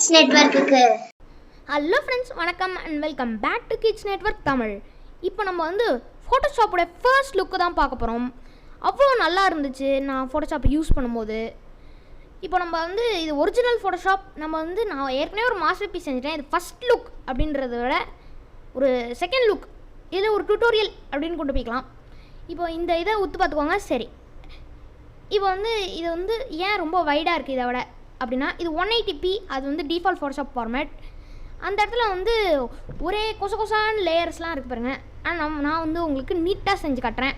Kids நெட்வொர்க்குக்கு. Hello friends, வணக்கம் and welcome back to kids network Tamil. இப்போ நம்ம வந்து ஃபோட்டோஷாப்போட ஃபர்ஸ்ட் லுக்கு தான் பார்க்க போகிறோம். அவ்வளோ நல்லா இருந்துச்சு நான் ஃபோட்டோஷாப் யூஸ் பண்ணும்போது. இப்போ நம்ம வந்து இது ஒரிஜினல் ஃபோட்டோஷாப். நான் ஏற்கனவே ஒரு மாஸ்டர் பீஸ் செஞ்சுட்டேன். இது ஃபஸ்ட் லுக் அப்படின்றத விட ஒரு செகண்ட் லுக், இது ஒரு டுட்டோரியல் அப்படின்னு கொண்டு போய்க்கலாம். இப்போ இந்த இதை ஒத்து பார்த்துக்கோங்க. சரி, இப்போ வந்து இது வந்து ஏன் ரொம்ப வைடாக இருக்குது இதை விட அப்படின்னா, இது 180p, அது வந்து டிஃபால்ட் ஃபோட்டோஷாப் ஃபார்மேட். அந்த இடத்துல வந்து ஒரே கொசான லேயர்ஸ்லாம் இருக்குது பாருங்கள். ஆனால் நான் வந்து உங்களுக்கு நீட்டாக செஞ்சு காட்டுறேன்.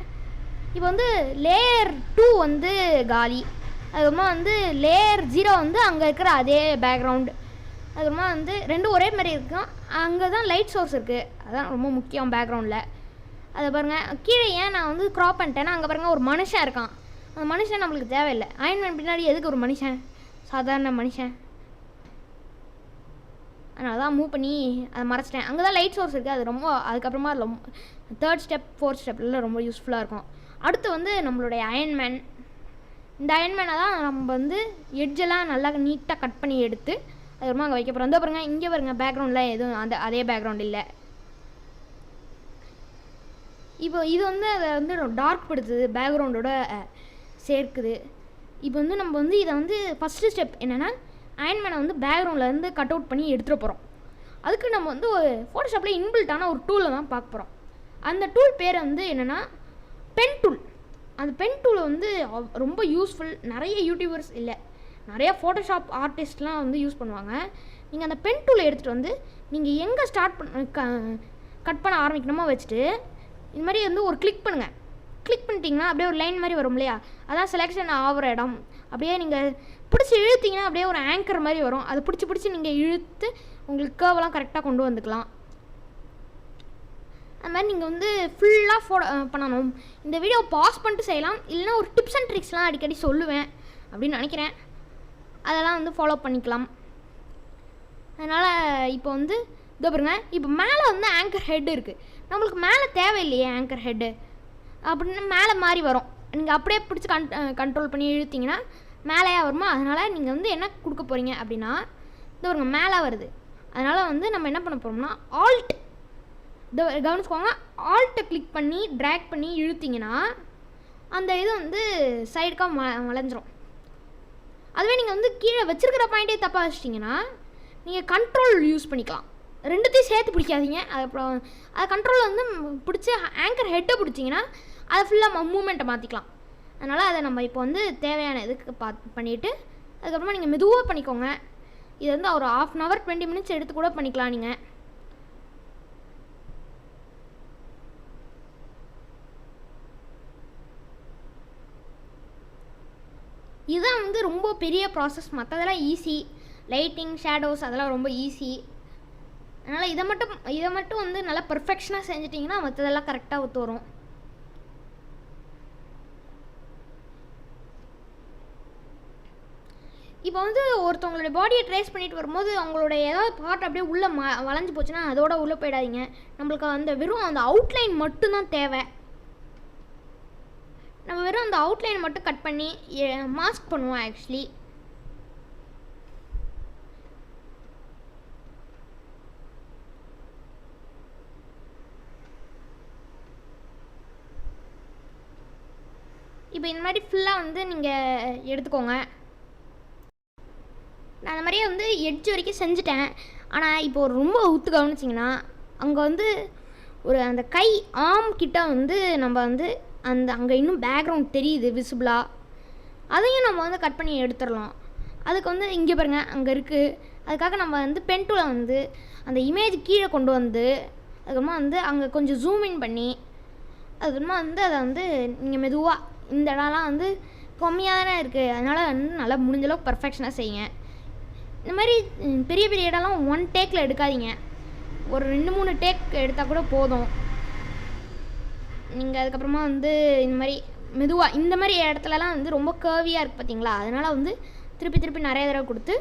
இப்போ வந்து லேயர் 2 வந்து காலி, அதுக்கப்புறமா வந்து லேயர் 0 வந்து அங்கே இருக்கிற அதே பேக்ரவுண்டு, அதுக்கப்புறமா வந்து ரெண்டும் ஒரே மாதிரி இருக்கும். அங்கே தான் லைட் சோர்ஸ் இருக்குது, அதுதான் ரொம்ப முக்கியம் பேக்ரவுண்டில். அதை பாருங்கள். கீழே ஏன் நான் வந்து க்ராப் பண்ணிட்டேன்னா, அங்கே பாருங்கள் ஒரு மனுஷன் இருக்கான். அந்த மனுஷன் நம்மளுக்கு தேவையில்லை. அயன்மேன் பின்னாடி எதுக்கு ஒரு மனுஷன், சாதாரண மனுஷன்? அதனால தான் மூவ் பண்ணி அதை மறைச்சிட்டேன். அங்கே தான் லைட் சோர்ஸ் இருக்குது, அது ரொம்ப அதுக்கப்புறமா ரொம்ப 3rd ஸ்டெப் 4th ஸ்டெப்லாம் ரொம்ப யூஸ்ஃபுல்லாக இருக்கும். அடுத்து வந்து நம்மளுடைய அயன்மேன். இந்த அயன்மேனை தான் நம்ம வந்து எட்ஜெல்லாம் நல்லா நீட்டாக கட் பண்ணி எடுத்து அதுக்கப்புறமா அங்கே வைக்க போகிறோம். வந்து பாருங்கள், இங்கே பாருங்கள், பேக்ரவுண்டில் எதுவும் அதே பேக்ரவுண்ட் இல்லை. இப்போ இது வந்து அதை வந்து டார்க் படுத்துது, பேக்ரவுண்டோட சேர்க்குது. இப்போ வந்து நம்ம வந்து இதை வந்து ஃபஸ்ட்டு ஸ்டெப் என்னென்னா, அயன்மேனை வந்து பேக்ரவுண்ட்லேருந்து கட் அவுட் பண்ணி எடுத்துகிட்டு போகிறோம். அதுக்கு நம்ம வந்து ஒரு ஃபோட்டோஷாப்பில் இன்பில்ட்டான ஒரு டூலை தான் பார்க்க போகிறோம். அந்த டூல் பேர் வந்து என்னென்னா பென் டூல். அந்த பென் டூலை வந்து ரொம்ப யூஸ்ஃபுல். நிறைய யூடியூபர்ஸ் இல்லை, நிறையா ஃபோட்டோஷாப் ஆர்டிஸ்ட்லாம் வந்து யூஸ் பண்ணுவாங்க. நீங்கள் அந்த பென் டூலை எடுத்துகிட்டு வந்து நீங்கள் எங்கே கட் பண்ண ஆரம்பிக்கணுமோ வச்சுட்டு இந்த மாதிரி வந்து ஒரு கிளிக் பண்ணுங்கள். கிளிக் பண்ணிட்டீங்கன்னா அப்படியே ஒரு லைன் மாதிரி வரும் இல்லையா, அதான் செலெக்ஷன் ஆகிற இடம். அப்படியே நீங்கள் பிடிச்சி இழுத்திங்கன்னா அப்படியே ஒரு ஆங்கர் மாதிரி வரும். அதை பிடிச்சி நீங்கள் இழுத்து உங்களுக்கு கர்வெல்லாம் கரெக்டாக கொண்டு வந்துக்கலாம். அது மாதிரி நீங்கள் வந்து ஃபுல்லாக பண்ணணும். இந்த வீடியோ பாஸ் பண்ணிட்டு செய்யலாம், இல்லைனா ஒரு டிப்ஸ் அண்ட் ட்ரிக்ஸ்லாம் அடிக்கடி சொல்லுவேன் அப்படின்னு நினைக்கிறேன். அதெல்லாம் வந்து ஃபாலோ பண்ணிக்கலாம். அதனால் இப்போ வந்து இதோ பாருங்க, இப்போ மேலே வந்து ஆங்கர் ஹெட் இருக்குது. நம்மளுக்கு மேலே தேவையில்லையே ஆங்கர் ஹெட்டு அப்படின்னு மேலே மாதிரி வரும். நீங்கள் அப்படியே பிடிச்சி கண்ட்ரோல் பண்ணி இழுத்திங்கன்னா மேலேயா வருமா. அதனால் நீங்கள் வந்து என்ன கொடுக்க போகிறீங்க அப்படின்னா, இதோ பாருங்க மேலே வருது. அதனால் வந்து நம்ம என்ன பண்ண போகிறோம்னா, ஆல்ட் கவனிச்சுக்கோங்க, ஆல்ட்டை கிளிக் பண்ணி ட்ராக் பண்ணி இழுத்திங்கன்னா அந்த இது வந்து சைடுக்காக வளைஞ்சிரும். அதுவே நீங்கள் வந்து கீழே வச்சுருக்கிற பாயிண்ட்டே தப்பாக வச்சிட்டிங்கன்னா நீங்கள் கண்ட்ரோல் யூஸ் பண்ணிக்கலாம். ரெண்டுத்தையும் சேர்த்து பிடிக்காதீங்க. அப்புறம் அதை கண்ட்ரோலில் வந்து பிடிச்சி ஆங்கர் ஹெட்டை பிடிச்சிங்கன்னா அதை ஃபுல்லாக மூமெண்ட்டை மாற்றிக்கலாம். அதனால் அதை நம்ம இப்போ வந்து தேவையான இதுக்கு பண்ணிவிட்டு அதுக்கப்புறமா நீங்கள் மெதுவாக பண்ணிக்கோங்க. இது வந்து ஒரு 1/2 hour 20 minutes எடுத்து கூட பண்ணிக்கலாம். நீங்கள் இதுதான் வந்து ரொம்ப பெரிய ப்ராசஸ். மற்றதெல்லாம் ஈஸி, லைட்டிங் ஷேடோஸ் அதெல்லாம் ரொம்ப ஈஸி. அதனால் இதை மட்டும் வந்து நல்லா பர்ஃபெக்ஷனாக செஞ்சிட்டிங்கன்னா மற்றதெல்லாம் கரெக்டாக ஒத்து வரும். இப்போ வந்து ஒருத்தவங்களுடைய பாடியை ட்ரேஸ் பண்ணிட்டு வரும்போது அவங்களோட ஏதாவது பார்ட் அப்படியே உள்ளே வளைஞ்சு போச்சுன்னா அதோட உள்ளே போயிடாதீங்க. நம்மளுக்கு அந்த வெறும் அந்த அவுட்லைன் மட்டும்தான் தேவை. நம்ம வெறும் அந்த அவுட்லைன் மட்டும் கட் பண்ணி மாஸ்க் பண்ணுவோம். ஆக்சுவலி இப்போ இந்த மாதிரி ஃபுல்லாக வந்து நீங்கள் எடுத்துக்கோங்க. நான் அந்த மாதிரியே வந்து எட்ஜ் வரைக்கும் செஞ்சுட்டேன். ஆனால் இப்போ ரொம்ப ஊற்று கவனிச்சிங்கன்னா அங்கே வந்து ஒரு அந்த கை ஆம் கிட்ட வந்து நம்ம வந்து அங்கே இன்னும் பேக்ரவுண்ட் தெரியுது விசிபிளாக. அதையும் நம்ம வந்து கட் பண்ணி எடுத்துடலாம். அதுக்கு வந்து இங்கே பாருங்கள் அங்கே இருக்குது. அதுக்காக நம்ம வந்து பென் டூலை வந்து அந்த இமேஜ் கீழே கொண்டு வந்து அதுக்கப்புறமா வந்து அங்கே கொஞ்சம் ஜூம் இன் பண்ணி அதுக்கப்புறமா வந்து அதை வந்து நீங்கள் மெதுவாக இந்த இடம்லாம் வந்து கம்மியாக தானே இருக்குது, அதனால் வந்து நல்லா முடிஞ்சளவுக்கு பர்ஃபெக்ஷனாக செய்யுங்க. இந்த மாதிரி பெரிய பெரிய இடம்லாம் 1 டேக்கில் எடுக்காதீங்க. ஒரு 2-3 டேக் எடுத்தால் கூட போதும். நீங்கள் அதுக்கப்புறமா வந்து இந்த மாதிரி மெதுவாக இந்த மாதிரி இடத்துலலாம் வந்து ரொம்ப கர்வியாக இருக்குது பார்த்தீங்களா, அதனால் வந்து திருப்பி நிறைய தடவை கொடுத்து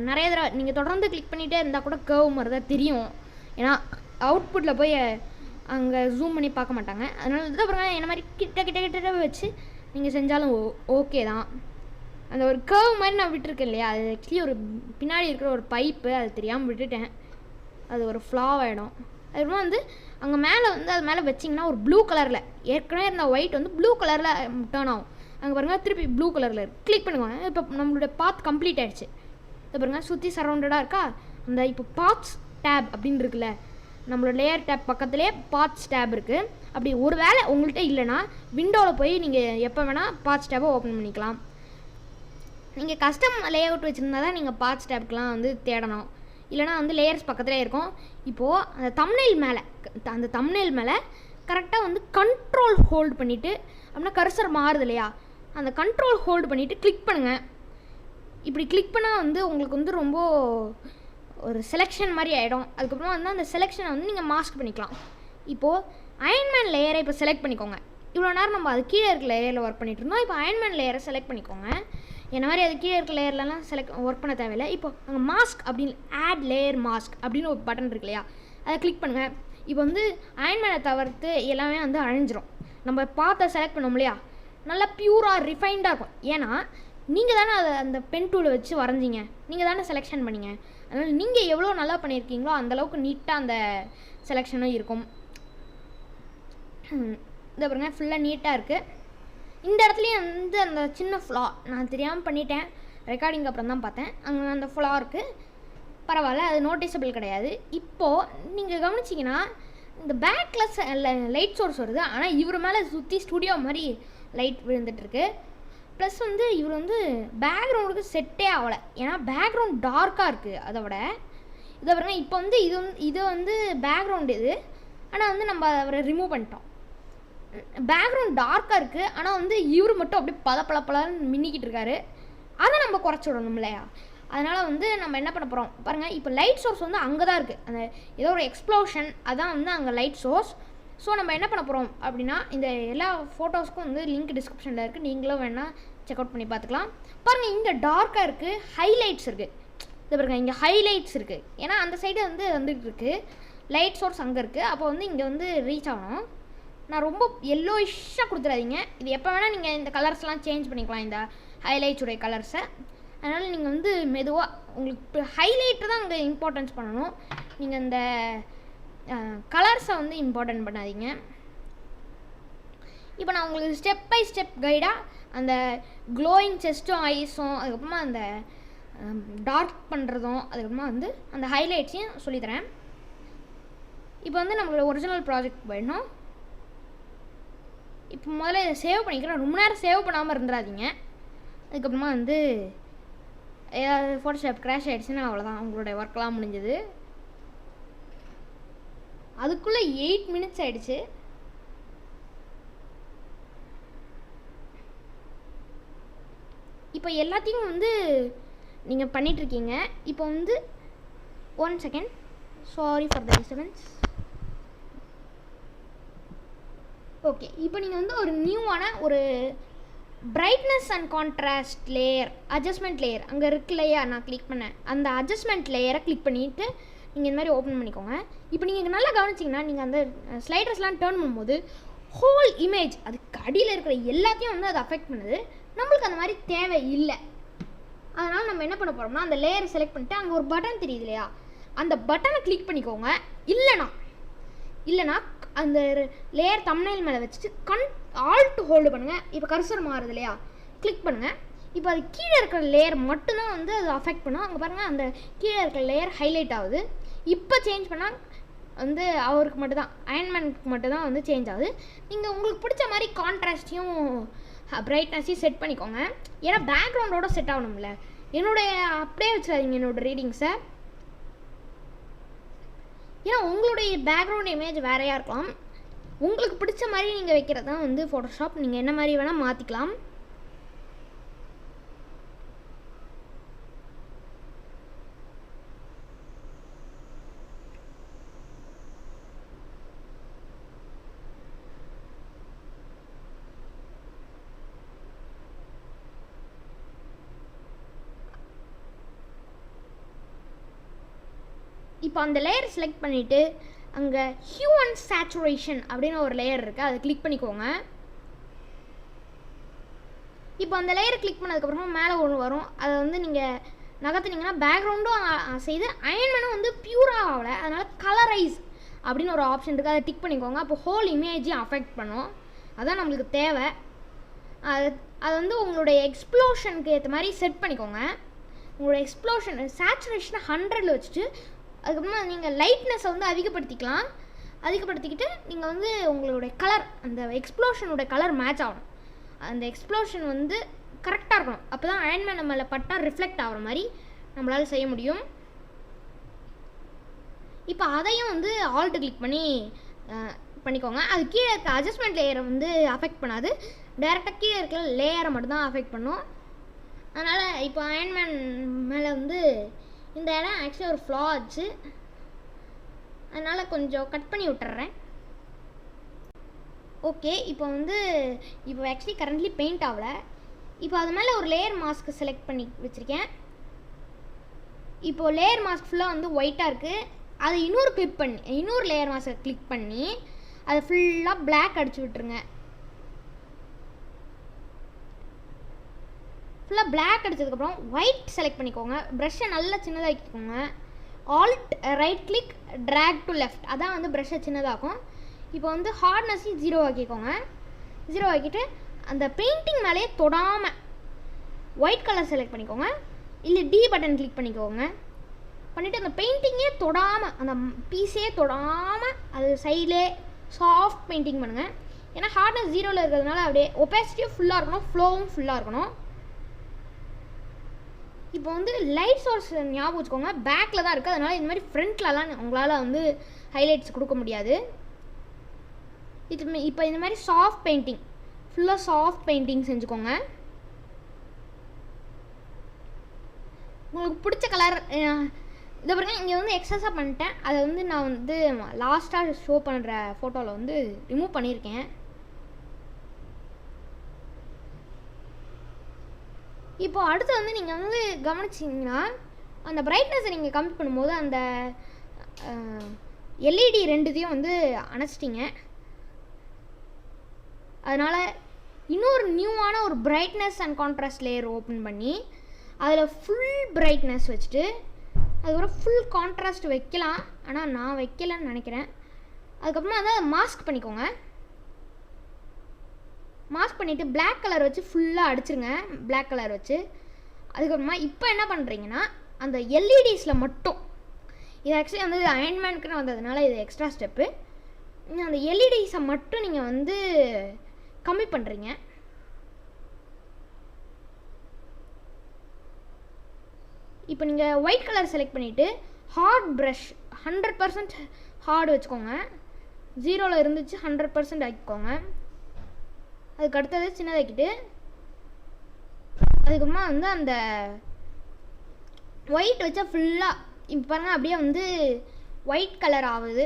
நிறைய தடவை நீங்கள் தொடர்ந்து கிளிக் பண்ணிகிட்டே இருந்தால் கூட கர்வ் மாதிரி தான் தெரியும். ஏன்னா அவுட்புட்டில் போய் அங்கே ஜூம் பண்ணி பார்க்க மாட்டாங்க. அதனால தான் பாருங்கள், என்ன மாதிரி கிட்ட வச்சு நீங்கள் செஞ்சாலும் ஓகே தான். அந்த ஒரு கர்வ் மாதிரி நான் விட்டுருக்கேன் இல்லையா, அது ஆக்சுவலி ஒரு பின்னாடி இருக்கிற ஒரு பைப்பு, அது தெரியாமல் விட்டுட்டேன். அது ஒரு ஃப்ளாவ் ஆகிடும். அதுக்கப்புறம் வந்து அங்கே மேலே வந்து அது மேலே வச்சிங்கன்னா ஒரு ப்ளூ கலரில், ஏற்கனவே இருந்த ஒயிட் வந்து ப்ளூ கலரில் டர்ன் ஆகும். அங்கே பாருங்கள் திருப்பி ப்ளூ கலரில் இருக்குது. கிளிக் பண்ணுவாங்க. இப்போ நம்மளுடைய பாத் கம்ப்ளீட் ஆகிடுச்சு. இப்போ பாருங்கள் சுற்றி சரௌண்டடாக இருக்கா. அந்த இப்போ பாத்ஸ் டேப் அப்படின்னு இருக்குல்ல, நம்மளோட லேயர் டேப் பக்கத்துலேயே பாத்ஸ் டேப் இருக்குது. அப்படி ஒரு வேளை உங்கள்கிட்ட இல்லைன்னா விண்டோவில் போய் நீங்கள் எப்போ வேணால் பாத்ஸ் டேப்பை ஓப்பன் பண்ணிக்கலாம். நீங்கள் கஸ்டம் லே அவுட் வச்சுருந்தா தான் நீங்கள் பாத்ஸ் டேப்க்கெலாம் வந்து தேடணும், இல்லைனா வந்து லேயர்ஸ் பக்கத்துலேயே இருக்கும். இப்போது அந்த தம்ப்நெயில் மேலே கரெக்டாக வந்து கண்ட்ரோல் ஹோல்டு பண்ணிவிட்டு, அப்படின்னா கர்சர் மாறுது இல்லையா, அந்த கண்ட்ரோல் ஹோல்டு பண்ணிவிட்டு கிளிக் பண்ணுங்கள். இப்படி கிளிக் பண்ணால் வந்து உங்களுக்கு வந்து ரொம்ப ஒரு செலெக்ஷன் மாதிரி ஆகிடும். அதுக்கப்புறம் வந்து அந்த செலெக்ஷனை வந்து நீங்கள் மாஸ்க் பண்ணிக்கலாம். இப்போது அயன்மேன் லேயரை இப்போ செலக்ட் பண்ணிக்கோங்க. இவ்வளோ நேரம் நம்ம அது கீழே இருக்க லேயரில் ஒர்க் பண்ணிகிட்டு இருந்தோம். இப்போ அயன்மேன் லேயரை செலக்ட் பண்ணிக்கோங்க. என்ன மாதிரி அது கீழே இருக்க லேயர்லலாம் ஒர்க் பண்ண தேவையில்லை. இப்போ அங்கே மாஸ்க் அப்படின்னு ஆட் லேயர் மாஸ்க் அப்படின்னு ஒரு பட்டன் இருக்கு இல்லையா, அதை கிளிக் பண்ணுங்கள். இப்போ வந்து அயன்மேனை தவிர்த்து எல்லாமே வந்து அழிஞ்சிரும். நம்ம பார்த்த செலக்ட் பண்ணோம் இல்லையா, நல்லா பியூராக ரிஃபைண்டாக இருக்கும். ஏன்னா நீங்கள் தானே அதை அந்த பென் டூலை வச்சு வரைஞ்சிங்க, நீங்கள் தானே செலெக்ஷன் பண்ணிங்க. அதனால் நீங்கள் எவ்வளோ நல்லா பண்ணியிருக்கீங்களோ அந்தளவுக்கு நீட்டாக அந்த செலெக்ஷனும் இருக்கும். இதை பாருங்க ஃபுல்லாக நீட்டாக இருக்குது. இந்த இடத்துலையும் வந்து அந்த சின்ன ஃப்ளா நான் தெரியாமல் பண்ணிட்டேன், ரெக்கார்டிங் அப்புறம் தான் பார்த்தேன். அங்கே அந்த ஃப்ளா இருக்குது, பரவாயில்ல, அது நோட்டிசபிள் கிடையாது. இப்போது நீங்கள் கவனிச்சிங்கன்னா இந்த பேக்கில் லைட் சோர்ஸ் வருது, ஆனால் இவர் மேலே சுற்றி ஸ்டுடியோ மாதிரி லைட் விழுந்துட்டுருக்கு. ப்ளஸ் வந்து இவர் வந்து பேக்ரவுண்டுக்கு செட்டே ஆகலை, ஏன்னா பேக்ரவுண்ட் டார்க்காக இருக்குது. அதை விட இதை பாருங்க, இப்போ வந்து இது வந்து பேக்ரவுண்டு இது, ஆனால் வந்து நம்ம அவரை ரிமூவ் பண்ணிட்டோம். பேக்ரவுண்ட் டார்க்காக இருக்குது, ஆனால் வந்து இவர் மட்டும் அப்படியே பலன்னு மின்னிக்கிட்டு இருக்காரு. அதை நம்ம குறைச்சி விடணும் இல்லையா. அதனால் வந்து நம்ம என்ன பண்ண போகிறோம் பாருங்கள். இப்போ லைட் சோர்ஸ் வந்து அங்கே தான் இருக்குது, அந்த ஏதோ ஒரு எக்ஸ்ப்ளோஷன், அதான் வந்து அங்கே லைட் சோர்ஸ். ஸோ நம்ம என்ன பண்ண போகிறோம் அப்படின்னா, இந்த எல்லா ஃபோட்டோஸ்க்கும் வந்து லிங்க் டிஸ்கிரிப்ஷனில் இருக்குது, நீங்களும் வேணால் செக் அவுட் பண்ணி பார்த்துக்கலாம். பாருங்கள் இங்கே டார்க்காக இருக்குது, ஹைலைட்ஸ் இருக்குது. இது பாருங்கள் இங்கே ஹைலைட்ஸ் இருக்குது, ஏன்னா அந்த சைடு வந்து வந்துட்டு இருக்குது, லைட் சோர்ஸ் அங்கே இருக்குது. அப்போ வந்து இங்கே வந்து ரீச் ஆகணும். நான் ரொம்ப எல்லோயிஷாக கொடுத்துடாதீங்க. இது எப்போ வேணால் நீங்கள் இந்த கலர்ஸ்லாம் சேஞ்ச் பண்ணிக்கலாம், இந்த ஹைலைட்ஸுடைய கலர்ஸை. அதனால் நீங்கள் வந்து மெதுவாக உங்களுக்கு ஹைலைட்டு தான் அங்கே இம்பார்ட்டன்ஸ் பண்ணணும், நீங்கள் இந்த கலர்ஸை வந்து இம்பார்ட்டன்ட் பண்ணாதீங்க. இப்போ நான் உங்களுக்கு ஸ்டெப் பை ஸ்டெப் கைடாக அந்த க்ளோயிங் செஸ்ட்டும் ஐஸும், அதுக்கப்புறமா அந்த டார்க் பண்ணுறதும், அதுக்கப்புறமா வந்து அந்த ஹைலைட்ஸையும் சொல்லித்தரேன். இப்போ வந்து நம்மளோட ஒரிஜினல் ப்ராஜெக்ட் போயிடணும். இப்போ முதல்ல இதை சேவ் பண்ணிக்கிறேன். ரொம்ப நேரம் சேவ் பண்ணாமல் இருந்துடாதீங்க. அதுக்கப்புறமா வந்து ஏதாவது ஃபோட்டோஷாப் கிராஷ் ஆகிடுச்சுன்னா அவ்வளோதான், உங்களுடைய ஒர்க்கெலாம் முடிஞ்சது. அதுக்குள்ளே 8 minutes ஆகிடுச்சு. இப்போ எல்லாத்தையும் வந்து நீங்கள் பண்ணிகிட்ருக்கீங்க. இப்போ வந்து 1 second, sorry for the disturbance. Okay, இப்போ நீங்கள் வந்து ஒரு நியூவான ஒரு brightness and contrast layer, adjustment layer அங்கே இருக்கு இல்லையா, நான் கிளிக் பண்ணேன். அந்த அட்ஜஸ்ட்மெண்ட் லேயரை கிளிக் பண்ணிவிட்டு நீங்கள் இந்த மாதிரி ஓப்பன் பண்ணிக்கோங்க. இப்போ நீங்கள் நல்லா கவனிச்சிங்கன்னா, நீங்கள் அந்த ஸ்லைடர்ஸ்லாம் டேர்ன் பண்ணும்போது ஹோல் இமேஜ் அதுக்கு அடியில் இருக்கிற எல்லாத்தையும் வந்து அது அஃபெக்ட் பண்ணுது. நம்மளுக்கு அந்த மாதிரி தேவை இல்லை. அதனால் நம்ம என்ன பண்ண போகிறோம்னா, அந்த லேயரை செலக்ட் பண்ணிவிட்டு அங்கே ஒரு பட்டன் தெரியுது இல்லையா, அந்த பட்டனை கிளிக் பண்ணிக்கோங்க. இல்லைனா அந்த லேயர் தம்ப்நெயில் மேலே வச்சுட்டு ஆல்ட் ஹோல்டு பண்ணுங்கள். இப்போ கர்சர் மாறுது இல்லையா, கிளிக் பண்ணுங்கள். இப்போ அது கீழே இருக்கிற லேயர் மட்டும்தான் வந்து அது அஃபெக்ட் பண்ணும். அங்கே பாருங்கள், அந்த கீழே இருக்கிற லேயர் ஹைலைட் ஆகுது. இப்போ சேஞ்ச் பண்ணால் வந்து அவருக்கு மட்டும்தான், அயன்மேனுக்கு மட்டும்தான் வந்து சேஞ்ச் ஆகுது. நீங்கள் உங்களுக்கு பிடிச்ச மாதிரி கான்ட்ராஸ்டையும் பிரைட்னஸையும் செட் பண்ணிக்கோங்க. ஏன்னா பேக்ரவுண்டோட செட் ஆகணும்ல. என்னுடைய அப்படியே வச்சுக்காதீங்க என்னோடய ரீடிங்ஸை, ஏன்னா உங்களுடைய பேக்ரவுண்ட் இமேஜ் வேறையாக இருக்கலாம். உங்களுக்கு பிடிச்ச மாதிரி நீங்கள் வைக்கிறது தான் வந்து ஃபோட்டோஷாப். நீங்கள் என்ன மாதிரி வேணால் மாற்றிக்கலாம். இப்போ அந்த லேயர் செலக்ட் பண்ணிவிட்டு அங்கே ஹியூ அண்ட் சேச்சுரேஷன் அப்படின்னு ஒரு லேயர் இருக்குது, அதை கிளிக் பண்ணிக்கோங்க. இப்போ அந்த லேயரை கிளிக் பண்ணதுக்கப்புறம் மேலே ஒன்று வரும். அதை வந்து நீங்கள் நகர்த்துனீங்கன்னா பேக்ரவுண்டும் செய்து அயன்மேனும் வந்து பியூராக ஆகலை. அதனால் கலரைஸ் அப்படின்னு ஒரு ஆப்ஷன் இருக்குது, அதை டிக் பண்ணிக்கோங்க. அப்போ ஹோல் இமேஜையும் அஃபெக்ட் பண்ணும். அதுதான் நம்மளுக்கு தேவை. அது வந்து உங்களுடைய எக்ஸ்ப்ளோஷனுக்கு ஏற்ற மாதிரி செட் பண்ணிக்கோங்க. உங்களோட எக்ஸ்ப்ளோஷன் சேச்சுரேஷனை 100ல் வச்சுட்டு அதுக்கப்புறமா நீங்கள் லைட்னஸை வந்து அதிகப்படுத்திக்கிட்டு நீங்கள் வந்து உங்களுடைய கலர் அந்த எக்ஸ்ப்ளோஷனோட கலர் மேட்ச் ஆகணும். அந்த எக்ஸ்ப்ளோஷன் வந்து கரெக்டாக இருக்கணும். அப்போ தான் அயன்மேன் நம்மளை பட்டா ரிஃப்ளெக்ட் ஆகிற மாதிரி நம்மளால் செய்ய முடியும். இப்போ அதையும் வந்து ஆல்ட் கிளிக் பண்ணிக்கோங்க. அது கீழே இருக்க அட்ஜஸ்ட்மெண்ட் லேயரை வந்து அஃபெக்ட் பண்ணாது, டைரெக்டாக கீழே இருக்கிற லேயரை மட்டும்தான் அஃபெக்ட் பண்ணும். அதனால் இப்போ அயன்மேன் மேலே வந்து இந்த இடம் ஆக்சுவலி ஒரு ஃப்ளா ஆச்சு, அதனால் கொஞ்சம் கட் பண்ணி விட்டுறேன். ஓகே, இப்போ ஆக்சுவலி கரண்ட்லி பெயிண்ட் ஆகலை. இப்போ அது மேலே ஒரு லேயர் மாஸ்க்கு செலக்ட் பண்ணி வச்சுருக்கேன். இப்போது லேயர் மாஸ்க் ஃபுல்லாக வந்து ஒயிட்டாக இருக்குது. அதை இன்னொரு லேயர் மாஸ்க்கை கிளிக் பண்ணி அதை ஃபுல்லாக பிளாக் அடிச்சு விட்டுருங்க. ஃபுல்லாக பிளாக் அடித்ததுக்கப்புறம் ஒயிட் செலக்ட் பண்ணிக்கோங்க. ப்ரஷ்ஷை நல்லா சின்னதாக்கிக்கோங்க. Alt right click drag to left, அதான் வந்து ப்ரஷ்ஷை சின்னதாகும். இப்போ வந்து ஹார்ட்னஸையும் 0 ஆக்கிக்கோங்க. 0 ஆக்கிட்டு அந்த பெயிண்டிங் மேலேயே தொடாமல் ஒயிட் கலர் செலக்ட் பண்ணிக்கோங்க, இல்லை டி பட்டன் கிளிக் பண்ணிக்கோங்க. பண்ணிவிட்டு அந்த பெயிண்டிங்கே தொடாமல், அந்த பீஸே தொடாமல் அது சைட்லே சாஃப்ட் பெயிண்டிங் பண்ணுங்கள். ஏன்னா ஹார்ட்னஸ் 0ல் இருக்கிறதுனால அப்படியே ஒபாசிட்டியும் ஃபுல்லாக இருக்கணும், ஃப்ளோவும் ஃபுல்லாக இருக்கணும். இப்போ வந்து லைட் சோர்ஸ் ஞாபகம் வச்சுக்கோங்க, பேக்கில் தான் இருக்குது. அதனால் இந்த மாதிரி ஃப்ரண்ட்லலாம் உங்களால் வந்து ஹைலைட்ஸ் கொடுக்க முடியாது. இப்போ இந்த மாதிரி சாஃப்ட் பெயிண்டிங் ஃபுல்லாக சாஃப்ட் பெயிண்டிங் செஞ்சுக்கோங்க. உங்களுக்கு பிடிச்ச கலர் இதை பாருங்க, இங்கே வந்து எக்ஸஸாக பண்ணிட்டேன். அதை வந்து நான் வந்து லாஸ்ட்டாக ஷோ பண்ணுற ஃபோட்டோவில் வந்து ரிமூவ் பண்ணியிருக்கேன். இப்போ அடுத்து வந்து நீங்கள் வந்து கவனிச்சிங்கன்னா அந்த பிரைட்னஸை நீங்கள் கம்மி பண்ணும்போது அந்த எல்இடி ரெண்டுத்தையும் வந்து அணைச்சிட்டிங்க. அதனால் இன்னொரு நியூவான ஒரு brightness and contrast layer open பண்ணி அதில் ஃபுல் பிரைட்னஸ் வச்சுட்டு அதுக்கப்புறம் ஃபுல் கான்ட்ராஸ்ட் வைக்கலாம். ஆனால் நான் வைக்கலன்னு நினைக்கிறேன். அதுக்கப்புறமா அதை மாஸ்க் பண்ணிக்கோங்க. மாஸ்க் பண்ணிவிட்டு பிளாக் கலர் வச்சு ஃபுல்லாக அடிச்சிருங்க. பிளாக் கலர் வச்சு அதுக்கப்புறமா இப்போ என்ன பண்ணுறீங்கன்னா அந்த எல்இடிஸில் மட்டும், இது ஆக்சுவலி வந்து அயன்மேனுக்குன்னு வந்ததுனால இது எக்ஸ்ட்ரா ஸ்டெப்பு. அந்த எல்இடிஸை மட்டும் நீங்கள் வந்து கம்மி பண்ணுறீங்க. இப்போ நீங்கள் ஒயிட் கலர் செலக்ட் பண்ணிவிட்டு ஹார்ட் ப்ரஷ் 100% ஹார்டு வச்சுக்கோங்க. 0ல் இருந்துச்சு 100% ஆக்கிக்கோங்க. அதுக்கு அடுத்தது சின்னதாக்கிட்டு அதுக்கப்புறமா வந்து அந்த ஒயிட் வச்சா ஃபுல்லாக இப்போ பாருங்கள் அப்படியே வந்து ஒயிட் கலர் ஆகுது.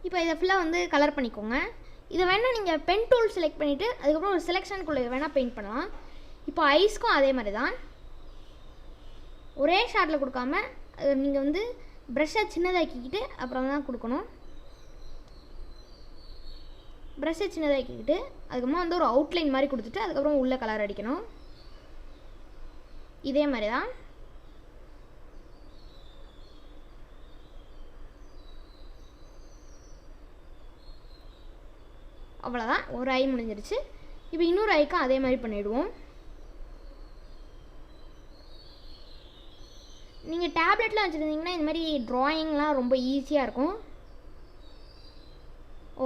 இப்போ இதை ஃபுல்லாக வந்து கலர் பண்ணிக்கோங்க. இதை வேணால் நீங்கள் பென் டூல் செலக்ட் பண்ணிவிட்டு அதுக்கப்புறம் ஒரு செலெக்ஷனுக்குள்ளே வேணால் பெயிண்ட் பண்ணலாம். இப்போ ஐஸ்க்கும் அதே மாதிரி தான், ஒரே ஷாட்டில் கொடுக்காம நீங்கள் வந்து ப்ரஷ்ஷை சின்னதாக்கிக்கிட்டு அப்புறம் தான் கொடுக்கணும். ப்ரஷ்ஷை சின்னதாக்கிக்கிட்டு அதுக்கப்புறமா வந்து ஒரு அவுட்லைன் மாதிரி கொடுத்துட்டு அதுக்கப்புறம் உள்ளே கலர் அடிக்கணும். இதே மாதிரி தான். அவ்வளோதான், ஒரு ஐ முடிஞ்சிருச்சு. இப்போ இன்னொரு ஐக்கும் அதே மாதிரி பண்ணிவிடுவோம். நீங்கள் டேப்லெட்லாம் வச்சுருந்தீங்கன்னா இந்த மாதிரி ட்ராயிங்லாம் ரொம்ப ஈஸியாக இருக்கும்.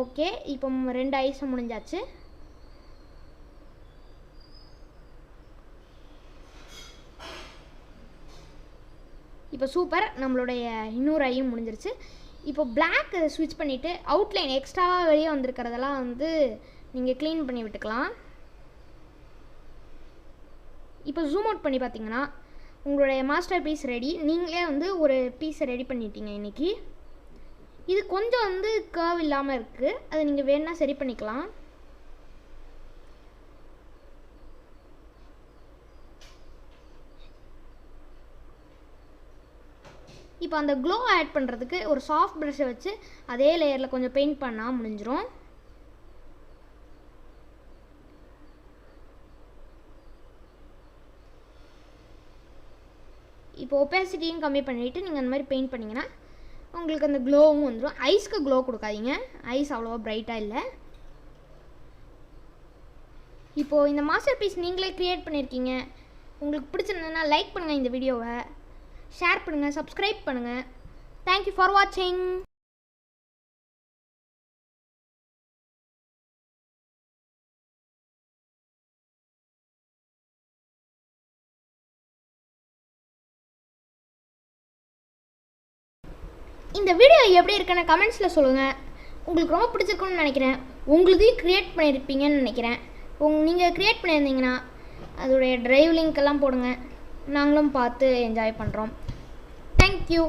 ஓகே, இப்போ 2 ஐஸும் முடிஞ்சாச்சு. இப்போ சூப்பர், நம்மளுடைய இன்னொரு ஐயும் முடிஞ்சிருச்சு. இப்போ பிளாக் ஸ்விட்ச் பண்ணிவிட்டு அவுட்லைன் எக்ஸ்ட்ராவாக வெளியே வந்திருக்கிறதெல்லாம் வந்து நீங்கள் க்ளீன் பண்ணி விட்டுக்கலாம். இப்போ ஜூம் அவுட் பண்ணி பார்த்தீங்கன்னா உங்களுடைய மாஸ்டர் பீஸ் ரெடி. நீங்களே வந்து ஒரு பீஸை ரெடி பண்ணிட்டீங்க இன்றைக்கி. இது கொஞ்சம் வந்து கர்வ் இல்லாமல் இருக்குது, அதை நீங்கள் வேணால் சரி பண்ணிக்கலாம். இப்போ அந்த க்ளோ ஆட் பண்ணுறதுக்கு ஒரு சாஃப்ட் ப்ரஷ்ஷை வச்சு அதே லேயரில் கொஞ்சம் பெயிண்ட் பண்ணால் முடிஞ்சிடும். இப்போ ஒப்பாசிட்டியும் கம்மி பண்ணிவிட்டு நீங்கள் அந்த மாதிரி பெயிண்ட் பண்ணிங்கன்னா உங்களுக்கு அந்த க்ளோவும் வந்துடும். ஐஸ்க்கு க்ளோ கொடுக்காதீங்க, ஐஸ் அவ்வளோவா ப்ரைட்டாக இல்லை. இப்போது இந்த மாஸ்டர் பீஸ் நீங்களே க்ரியேட் பண்ணியிருக்கீங்க. உங்களுக்கு பிடிச்சிருந்ததுன்னா லைக் பண்ணுங்கள், இந்த வீடியோவை ஷேர் பண்ணுங்கள், சப்ஸ்கிரைப் பண்ணுங்கள். தேங்க்யூ ஃபார் வாட்சிங். இந்த வீடியோ எப்படி இருக்குன்னு கமெண்ட்ஸில் சொல்லுங்கள். உங்களுக்கு ரொம்ப பிடிச்சிருக்குன்னு நினைக்கிறேன். உங்களுதையும் க்ரியேட் பண்ணியிருப்பீங்கன்னு நினைக்கிறேன். நீங்கள் க்ரியேட் பண்ணியிருந்தீங்கன்னா அதோடைய ட்ரைவ் லிங்க் எல்லாம் போடுங்க, நாங்களும் பார்த்து என்ஜாய் பண்ணுறோம். தேங்க்யூ.